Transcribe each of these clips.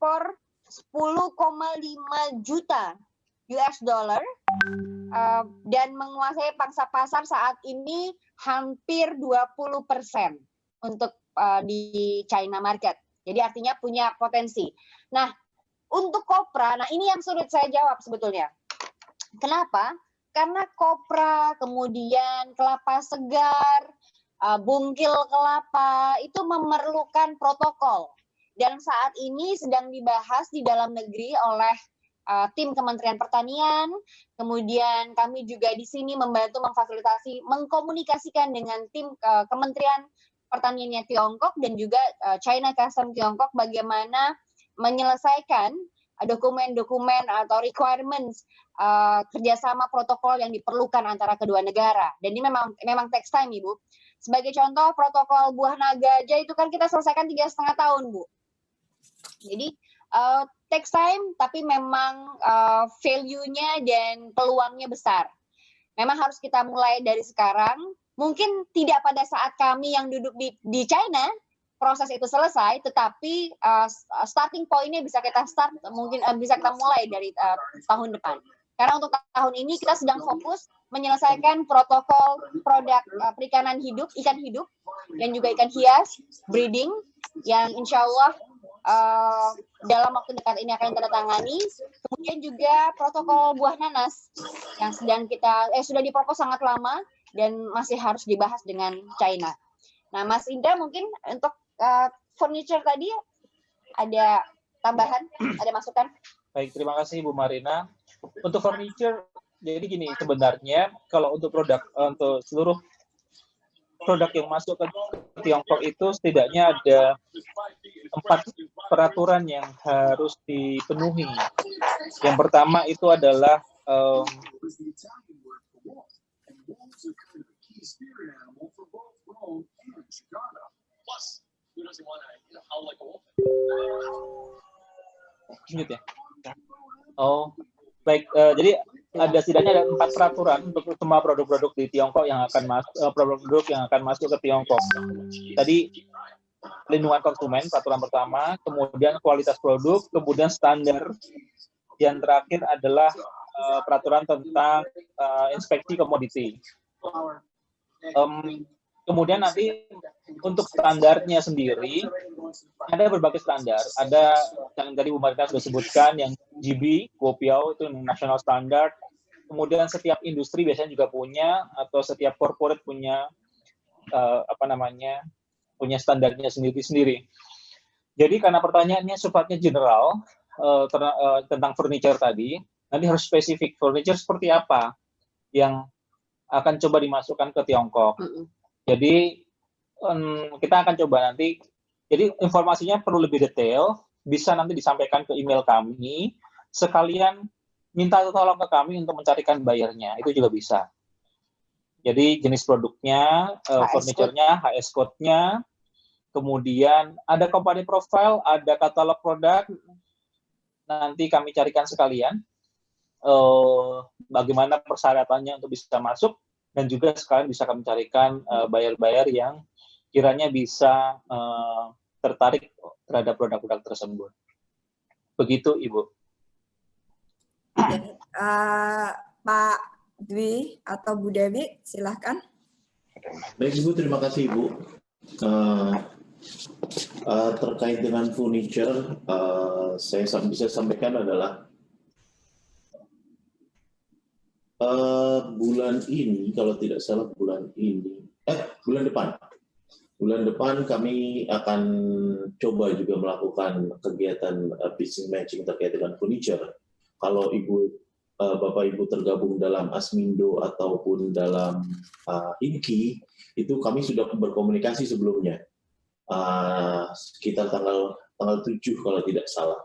mengekspor 10,5 juta US dollar dan menguasai pangsa pasar saat ini hampir 20% untuk di China market. Jadi artinya punya potensi. Nah, untuk kopra, nah ini yang sulit saya jawab sebetulnya. Kenapa? Karena kopra, kemudian kelapa segar, bungkil kelapa, itu memerlukan protokol. Dan saat ini sedang dibahas di dalam negeri oleh tim Kementerian Pertanian, kemudian kami juga di sini membantu memfasilitasi, mengkomunikasikan dengan tim Kementerian Pertaniannya Tiongkok dan juga China Custom Tiongkok bagaimana menyelesaikan dokumen-dokumen atau requirements kerjasama protokol yang diperlukan antara kedua negara. Dan ini memang takes time, Ibu. Sebagai contoh, protokol buah naga aja itu kan kita selesaikan 3,5 tahun, Bu. Jadi takes time, tapi memang value-nya dan peluangnya besar. Memang harus kita mulai dari sekarang. Mungkin tidak pada saat kami yang duduk di China proses itu selesai, tetapi starting point-nya bisa kita bisa kita mulai dari tahun depan. Karena untuk tahun ini kita sedang fokus menyelesaikan protokol produk perikanan hidup, ikan hidup, dan juga ikan hias, breeding, yang insya Allah dalam waktu dekat ini akan ditandatangani. Kemudian juga protokol buah nanas yang sudah dipropos sangat lama dan masih harus dibahas dengan China. Nah, Mas Indra mungkin untuk furniture tadi ada tambahan, ada masukan? Baik, terima kasih Bu Marina. Untuk furniture, jadi gini, sebenarnya kalau untuk untuk seluruh produk yang masuk ke Tiongkok itu setidaknya ada 4 peraturan yang harus dipenuhi. Yang pertama itu adalah baik. Jadi ada setidaknya ada 4 peraturan untuk semua produk-produk di Tiongkok yang akan masuk ke Tiongkok. Tadi pelindungan konsumen, peraturan pertama, kemudian kualitas produk, kemudian standar. Yang terakhir adalah peraturan tentang inspeksi komoditi. Kemudian nanti untuk standarnya sendiri ada berbagai standar. Ada yang tadi Bu Marina sudah sebutkan yang GB, Guopiao itu national standard. Kemudian setiap industri biasanya juga punya, atau setiap corporate punya punya standarnya sendiri-sendiri. Jadi karena pertanyaannya sifatnya general tentang furniture tadi, nanti harus spesifik furniture seperti apa yang akan coba dimasukkan ke Tiongkok. Jadi kita akan coba nanti, jadi informasinya perlu lebih detail, bisa nanti disampaikan ke email kami, sekalian minta tolong ke kami untuk mencarikan buyernya, itu juga bisa. Jadi jenis produknya, furniture-nya, HS code-nya, kemudian ada company profile, ada katalog produk, nanti kami carikan sekalian bagaimana persyaratannya untuk bisa masuk, dan juga sekalian bisa kami carikan buyer-buyer yang kiranya bisa tertarik terhadap produk-produk tersebut. Begitu, Ibu. Pak Dwi atau Bu Dewi, silahkan. Baik, Ibu, terima kasih, Ibu. Terkait dengan furniture, saya bisa sampaikan adalah bulan ini, kalau tidak salah bulan depan kami akan coba juga melakukan kegiatan business matching terkait dengan furniture. Kalau Bapak Ibu tergabung dalam Asmindo ataupun dalam INKI, itu kami sudah berkomunikasi sebelumnya, sekitar tanggal 7 kalau tidak salah.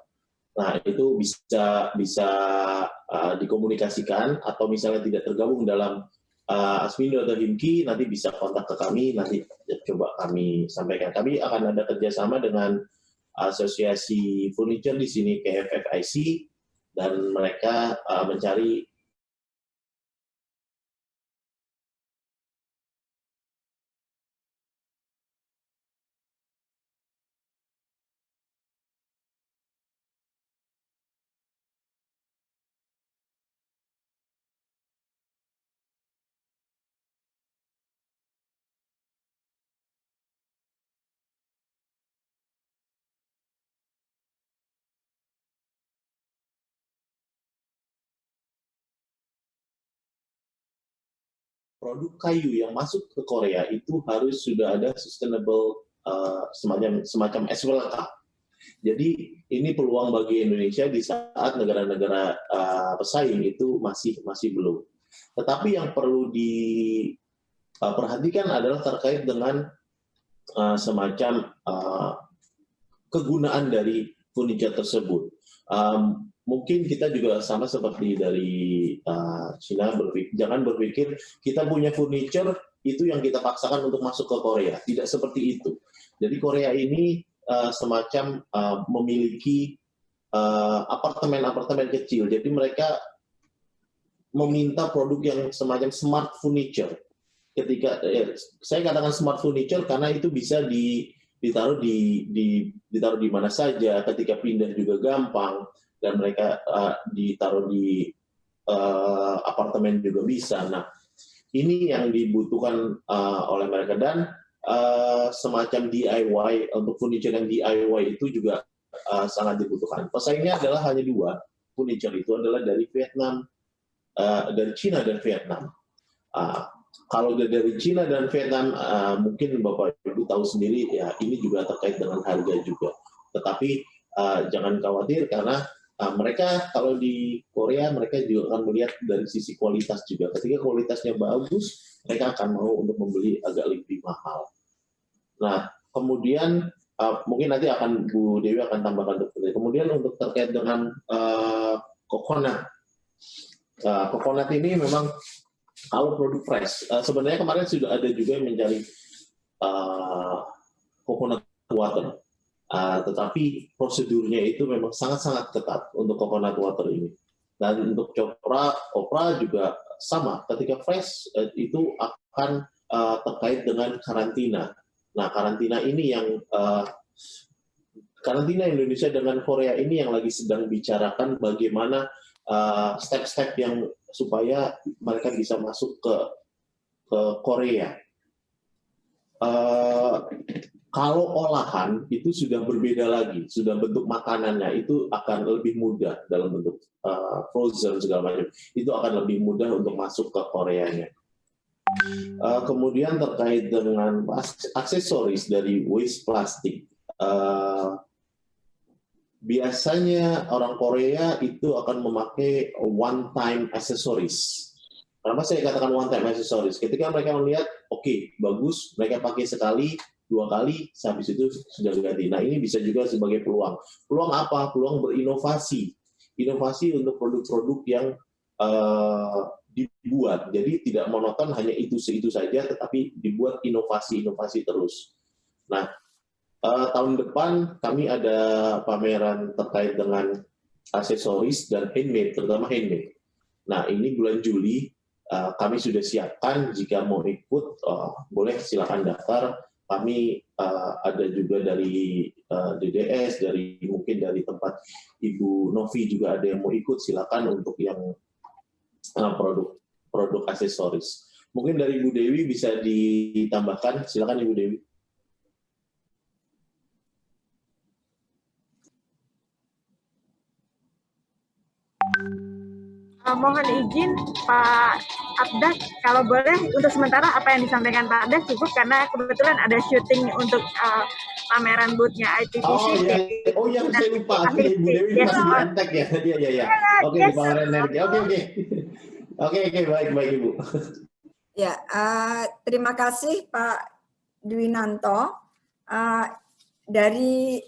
Nah, itu bisa dikomunikasikan, atau misalnya tidak tergabung dalam Asmindo atau HIMKI, nanti bisa kontak ke kami, nanti coba kami sampaikan. Kami akan ada kerjasama dengan asosiasi furniture di sini, KFFIC, dan mereka mencari produk kayu yang masuk ke Korea itu harus sudah ada sustainable semacam SWLK. Jadi ini peluang bagi Indonesia di saat negara-negara pesaing itu masih belum. Tetapi yang perlu diperhatikan adalah terkait dengan semacam kegunaan dari furniture tersebut. Mungkin kita juga sama seperti dari Cina, jangan berpikir kita punya furniture itu yang kita paksakan untuk masuk ke Korea. Tidak seperti itu. Jadi Korea ini semacam memiliki apartemen-apartemen kecil. Jadi mereka meminta produk yang semacam smart furniture. Ketika saya katakan smart furniture karena itu bisa ditaruh di mana saja, ketika pindah juga gampang, dan mereka ditaruh di apartemen juga bisa. Nah, ini yang dibutuhkan oleh mereka, dan semacam DIY, untuk furniture yang DIY itu juga sangat dibutuhkan. Pesaingnya adalah hanya dua, furniture itu adalah dari Vietnam, dari Cina dan Vietnam. Kalau dari Cina dan Vietnam, mungkin Bapak Ibu tahu sendiri, ya ini juga terkait dengan harga juga. Tetapi jangan khawatir karena mereka kalau di Korea mereka juga akan melihat dari sisi kualitas juga. Ketika kualitasnya bagus, mereka akan mau untuk membeli agak lebih mahal. Nah, kemudian mungkin nanti Bu Dewi akan tambahkan dokter. Kemudian untuk terkait dengan coconut. Coconut ini memang kalau produk fresh, sebenarnya kemarin sudah ada juga yang mencari coconut water, tetapi prosedurnya itu memang sangat-sangat ketat untuk coconut water ini. Dan untuk kopra juga sama, ketika fresh itu akan terkait dengan karantina. Nah, karantina ini yang karantina Indonesia dengan Korea ini yang lagi sedang bicarakan bagaimana step-step yang supaya mereka bisa masuk ke Korea. Kalau olahan itu sudah berbeda lagi, sudah bentuk makanannya itu akan lebih mudah dalam bentuk frozen segala macam. Itu akan lebih mudah untuk masuk ke Koreanya. Kemudian terkait dengan aksesoris dari waste plastik. Biasanya orang Korea itu akan memakai one-time accessories. Kenapa saya katakan one-time accessories? Ketika mereka melihat, oke, bagus, mereka pakai sekali, 2 kali, habis itu sudah ganti. Nah, ini bisa juga sebagai peluang. Peluang apa? Peluang berinovasi. Inovasi untuk produk-produk yang dibuat. Jadi tidak monoton hanya itu saja, tetapi dibuat inovasi-inovasi terus. Nah, tahun depan kami ada pameran terkait dengan aksesoris dan handmade, terutama handmade. Nah, ini bulan Juli kami sudah siapkan, jika mau ikut boleh silakan daftar. Kami ada juga dari DDS, mungkin dari tempat Ibu Novi juga ada yang mau ikut, silakan untuk yang produk aksesoris. Mungkin dari Ibu Dewi bisa ditambahkan, silakan Ibu Dewi. Mohon izin Pak Abdas, kalau boleh untuk sementara apa yang disampaikan Pak Abdas cukup, karena kebetulan ada syuting untuk pameran booth-nya ITTC. Oh iya, saya lupa. Ibu Dewi masih di Antek ya. Iya. Oke, di pameran energi. Oke, baik Ibu. Ya, terima kasih Pak Dwinanto. Dari yang